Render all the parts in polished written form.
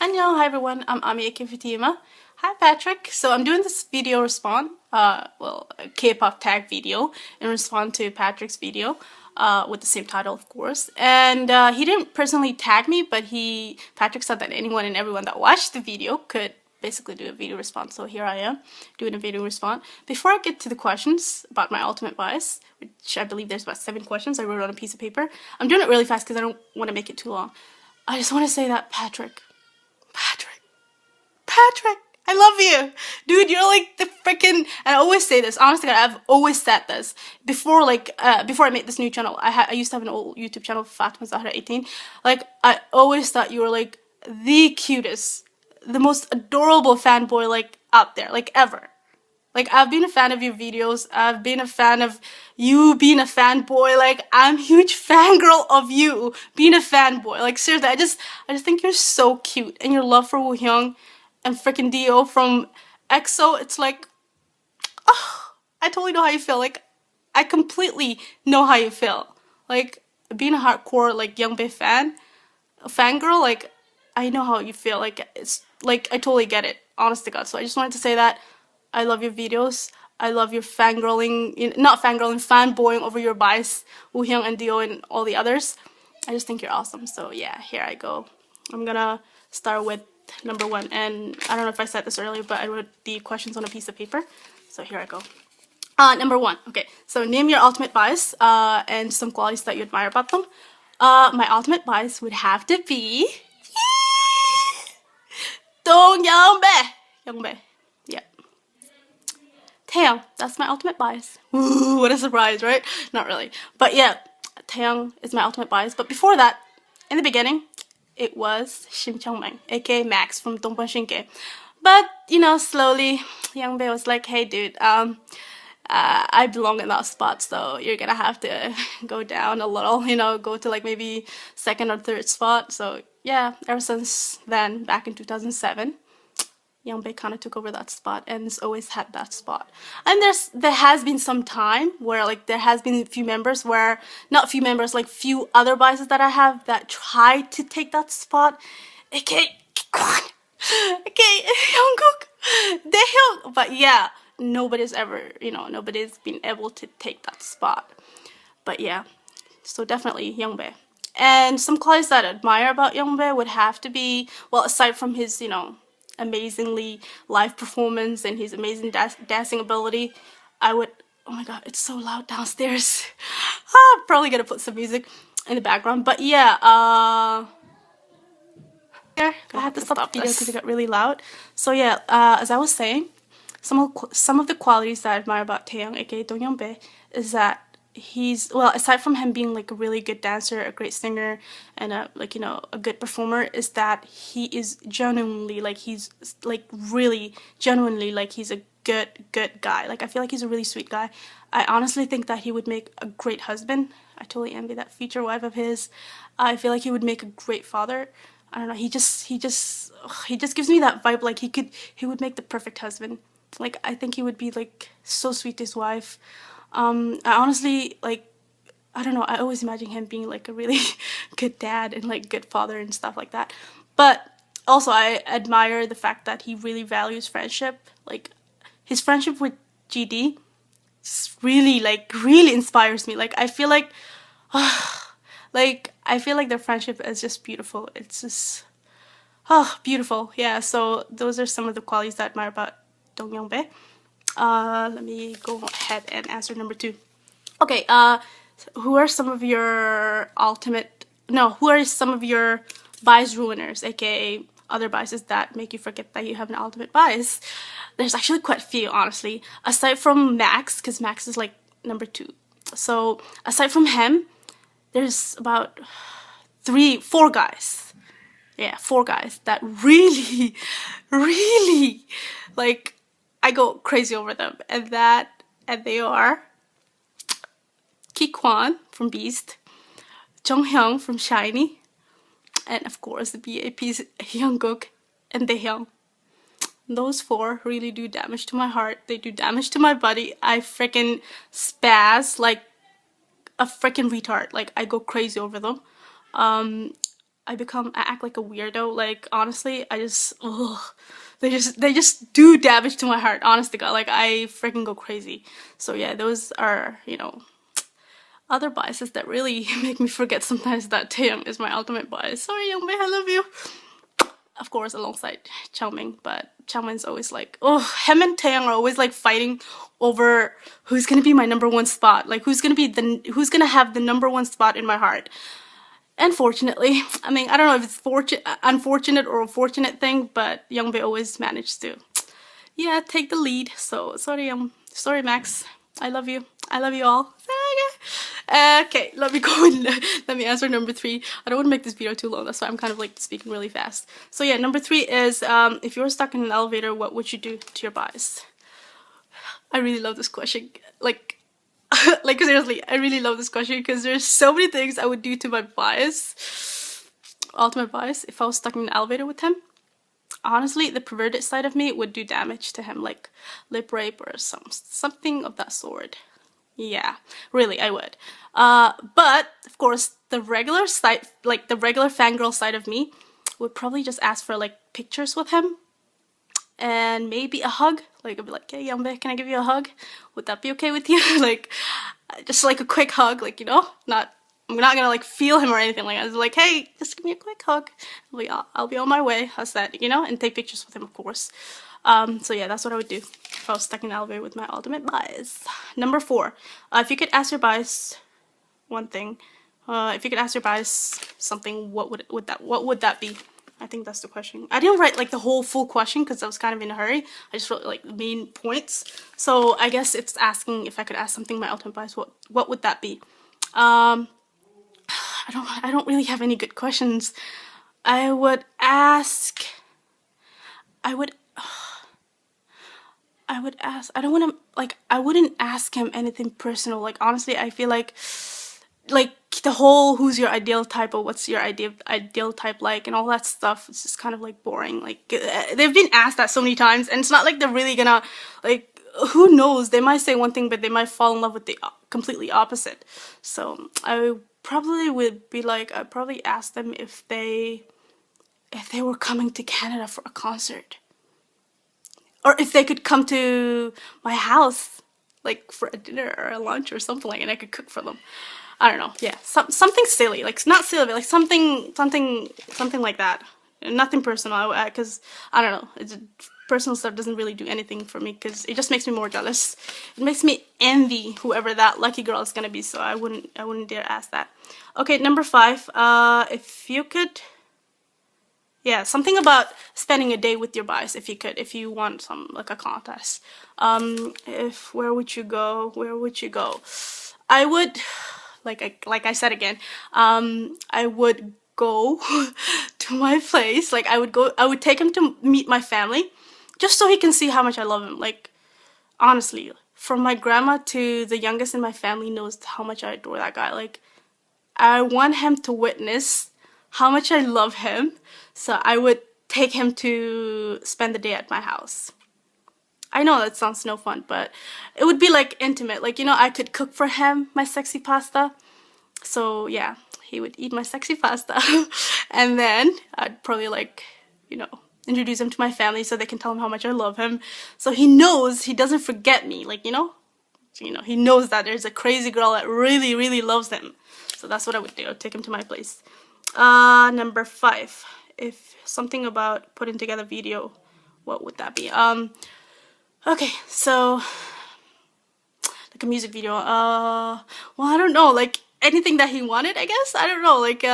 Annyeong, hi everyone, I'm Ami aka Fatima. Hi Patrick. So I'm doing this video response, a K-pop tag video in response to Patrick's video, with the same title of course. And he didn't personally tag me, but Patrick said that anyone and everyone that watched the video could basically do a video response. So here I am doing a video response. Before I get to the questions about my ultimate bias, which I believe there's about 7 questions I wrote on a piece of paper. I'm doing it really fast because I don't want to make it too long. I just want to say that Patrick, I love you, dude. You're like the freaking. And I always say this. Honestly, I've always said this before. Before I made this new channel, I used to have an old YouTube channel, Fatima Zahra 18. Like, I always thought you were like the cutest, the most adorable fanboy like out there, like ever. Like, I've been a fan of your videos. I've been a fan of you being a fanboy. Like, I'm a huge fangirl of you being a fanboy. Like, seriously, I just think you're so cute. And your love for Woo Hyung and freaking Dio from EXO, it's like, oh, I totally know how you feel. Like, I completely know how you feel. Like, being a hardcore, like, Youngbae fangirl, like, I know how you feel. Like, it's, like, I totally get it. Honest to God. So I just wanted to say that. I love your videos. I love your fangirling, not fangirling, fanboying over your bias, Woo Hyung and Dio and all the others. I just think you're awesome. So yeah, here I go. I'm gonna start with number 1. And I don't know if I said this earlier, but I wrote the questions on a piece of paper. So here I go. Number 1. Okay, so name your ultimate bias and some qualities that you admire about them. My ultimate bias would have to be Youngbae. Yeah. Taeyang, that's my ultimate bias. Ooh, what a surprise, right? Not really. But yeah, Taeyang is my ultimate bias. But before that, in the beginning, it was Shim Chongmeng, aka Max from Dongban Shinke. But, you know, slowly, Youngbae was like, hey dude, I belong in that spot, so you're gonna have to go down a little, you know, go to like maybe 2nd or 3rd spot. So yeah, ever since then, back in 2007, Youngbae kind of took over that spot and has always had that spot. And there has been some time where like there has been a few members where, not few members, like few other biases that I have that tried to take that spot. Okay, Jungkook, Daehyung. But yeah, nobody's been able to take that spot. But yeah, so definitely Youngbae. And some qualities that I admire about Youngbae would have to be, well, aside from his, you know, amazingly live performance and his amazing dancing ability, I would, oh my god, it's so loud downstairs. I'm probably gonna put some music in the background, but yeah, I had to stop the video because it got really loud. So yeah, as I was saying, some of the qualities that I admire about Taeyang, aka Dong Youngbae, is that he's, well, aside from him being like a really good dancer, a great singer, and a good performer, is that he is genuinely like, he's like really genuinely like he's a good guy. Like, I feel like he's a really sweet guy. I honestly think that he would make a great husband. I totally envy that future wife of his. I feel like he would make a great father. I don't know, he just gives me that vibe, like he would make the perfect husband. Like, I think he would be like so sweet to his wife. I honestly, like, I don't know, I always imagine him being like a really good dad and like good father and stuff like that. But also I admire the fact that he really values friendship. Like, his friendship with GD really inspires me. Like, I feel like I feel like their friendship is just beautiful. It's just beautiful. Yeah, so those are some of the qualities that I admire about Dong Youngbae. Let me go ahead and answer number 2. Okay, who are some of your bias ruiners, aka other biases that make you forget that you have an ultimate bias? There's actually quite a few, honestly. Aside from Max, because Max is like number 2. So aside from him, there's about 4 guys. Yeah, 4 guys that really like, I go crazy over them, and they are Ki-Kwan from Beast, Jonghyun from SHINee, and of course the BAP's Jungkook and Daehyung. Those 4 really do damage to my heart. They do damage to my body. I freaking spaz like a freaking retard. Like, I go crazy over them. I act like a weirdo. Like honestly, I just ugh, they just do damage to my heart. Honest to God, like I freaking go crazy. So yeah, those are, you know, other biases that really make me forget sometimes that Taeyang is my ultimate bias. Sorry, Youngbae, I love you. Of course, alongside Xiaoming, but Xiaoming's always like, oh, him and Taeyang are always like fighting over who's gonna be my number one spot. Like who's gonna have the number one spot in my heart. Unfortunately, I mean, I don't know if it's unfortunate or a fortunate thing, but Youngbae always managed to, yeah, take the lead. So sorry, Max. I love you. I love you all. Okay, let me go and let me answer number 3. I don't want to make this video too long, that's why I'm kind of like speaking really fast. So yeah, number 3 is if you were stuck in an elevator, what would you do to your bias? I really love this question. Like, like seriously, I really love this question because there's so many things I would do to my bias, ultimate bias, if I was stuck in an elevator with him. Honestly, the perverted side of me would do damage to him, like lip rape or something of that sort. Yeah, really, I would. But of course, the regular side, like the regular fangirl side of me, would probably just ask for like pictures with him and maybe a hug. Like I'd be like, hey, Youngbae, can I give you a hug? Would that be okay with you? Like, just like a quick hug, like, you know, I'm not gonna like feel him or anything like that. I was like, hey, just give me a quick hug. I'll be on my way. How's that? You know, and take pictures with him, of course. So yeah, that's what I would do if I was stuck in the elevator with my ultimate bias. Number 4, if you could ask your bias one thing, if you could ask your bias something, what would that be? I think that's the question. I didn't write like the whole full question because I was kind of in a hurry. I just wrote like the main points. So I guess it's asking if I could ask something my ultimate bias. What would that be? I don't really have any good questions. I would ask. I don't want to, like, I wouldn't ask him anything personal. Like, honestly, I feel like the whole who's your ideal type or what's your ideal type like and all that stuff, it's just kind of like boring. Like, they've been asked that so many times and it's not like they're really gonna, like, who knows, they might say one thing but they might fall in love with the completely opposite. So I probably would be like, I'd probably ask them if they were coming to Canada for a concert. Or if they could come to my house, like for a dinner or a lunch or something like, and I could cook for them. I don't know. Yeah, something silly, like not silly, but like something like that. Nothing personal, because I don't know. Personal stuff doesn't really do anything for me because it just makes me more jealous. It makes me envy whoever that lucky girl is gonna be. So I wouldn't dare ask that. Okay, number 5. If you could. Yeah, something about spending a day with your bias, if you want some, like a contest. Where would you go? Where would you go? I would, like I said again, I would go to my place. Like I would take him to meet my family, just so he can see how much I love him. Like, honestly, from my grandma to the youngest in my family knows how much I adore that guy. Like, I want him to witness how much I love him. So I would take him to spend the day at my house. I know that sounds no fun, but it would be like intimate. Like, you know, I could cook for him my sexy pasta. So yeah, he would eat my sexy pasta. And then I'd probably, like, you know, introduce him to my family so they can tell him how much I love him. So he knows he doesn't forget me. Like, you know, he knows that there's a crazy girl that really, really loves him. So that's what I would do. I'd take him to my place. Number 5. If something about putting together video, what would that be? Okay, so like a music video. Well, I don't know, like anything that he wanted, I guess. I don't know, like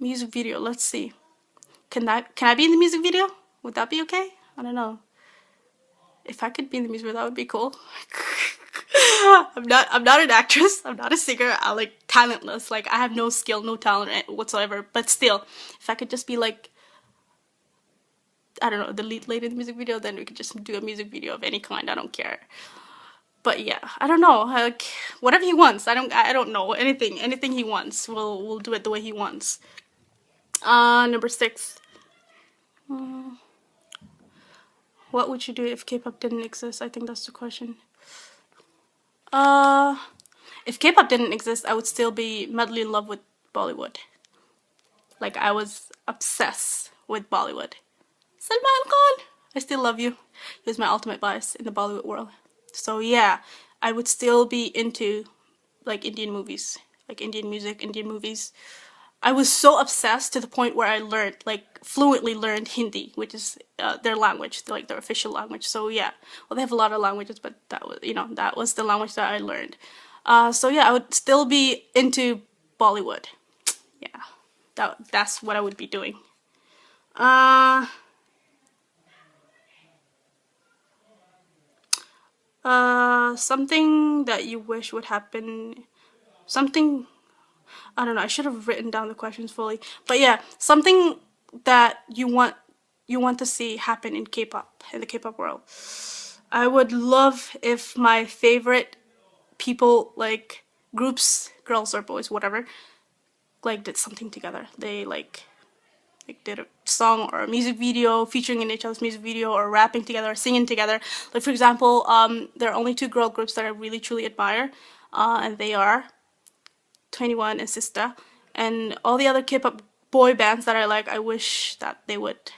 music video. Let's see. Can I be in the music video? Would that be okay? I don't know. If I could be in the music video, that would be cool. I'm not an actress. I'm not a singer. I'm like talentless. Like I have no skill, no talent whatsoever. But still, if I could just be like, I don't know, the lead lady in the music video, then we could just do a music video of any kind. I don't care. But yeah, I don't know. Like whatever he wants. I don't know anything. Anything he wants, we'll do it the way he wants. Number 6. What would you do if K-pop didn't exist? I think that's the question. If K-pop didn't exist, I would still be madly in love with Bollywood. Like I was obsessed with Bollywood. Salman Khan, I still love you. He was my ultimate bias in the Bollywood world. So yeah, I would still be into like Indian movies, like Indian music, Indian movies. I was so obsessed to the point where I learned, like fluently learned Hindi, which is their language, like their official language. So yeah, well they have a lot of languages, but that was, that was the language that I learned. So yeah, I would still be into Bollywood. Yeah, that's what I would be doing. Uh, Something that you wish would happen. Something, I don't know. I should have written down the questions fully. But yeah, something that you want to see happen in K-pop, in the K-pop world. I would love if my favorite people, like groups, girls or boys, whatever, like did something together. They like did a song or a music video featuring in each other's music video, or rapping together or singing together. Like for example, there are only two girl groups that I really truly admire, and they are 21 and Sista, and all the other K-pop boy bands that I like. I wish that they would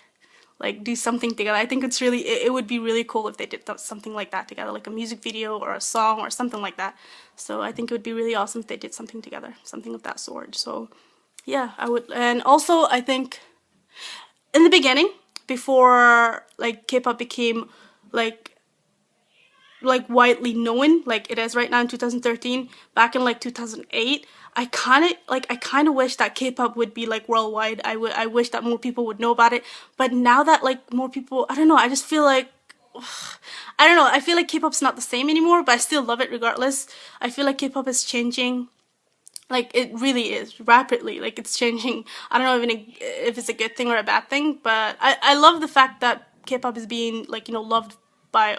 like do something together. I think it would be really cool if they did something like that together, like a music video or a song or something like that. So I think it would be really awesome if they did something together, something of that sort. So yeah, I would. And also I think in the beginning, before like K-pop became like widely known like it is right now in 2013, back in like 2008, I kind of wish that K-pop would be like worldwide. I wish that more people would know about it. But now that like more people, I don't know, I just feel like I don't know, I feel like K-pop's not the same anymore, but I still love it regardless. I feel like K-pop is changing, like it really is rapidly, like it's changing. I don't know even if it's a good thing or a bad thing, but I love the fact that K-pop is being like, loved by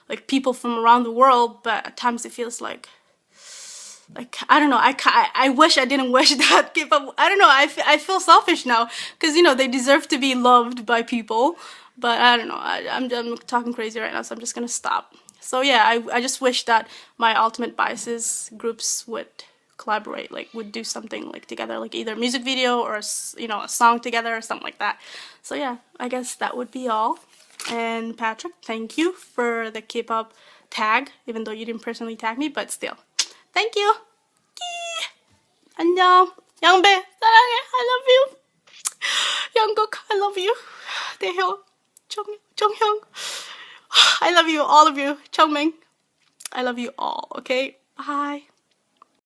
like people from around the world. But at times it feels like I don't know, I wish I didn't wish that K-pop, I don't know, I feel selfish now, because they deserve to be loved by people. But I don't know, I'm talking crazy right now, so I'm just gonna stop. So yeah, I just wish that my ultimate biases groups would collaborate, like would do something like together, like either a music video or a song together or something like that. So yeah, I guess that would be all. And Patrick, thank you for the K-pop tag, even though you didn't personally tag me, but still, thank you. 안녕. 양배 사랑해. I love you. 영국, I love you. 대형, 정형, I love you, all of you. 청명, I love you all. Okay, bye.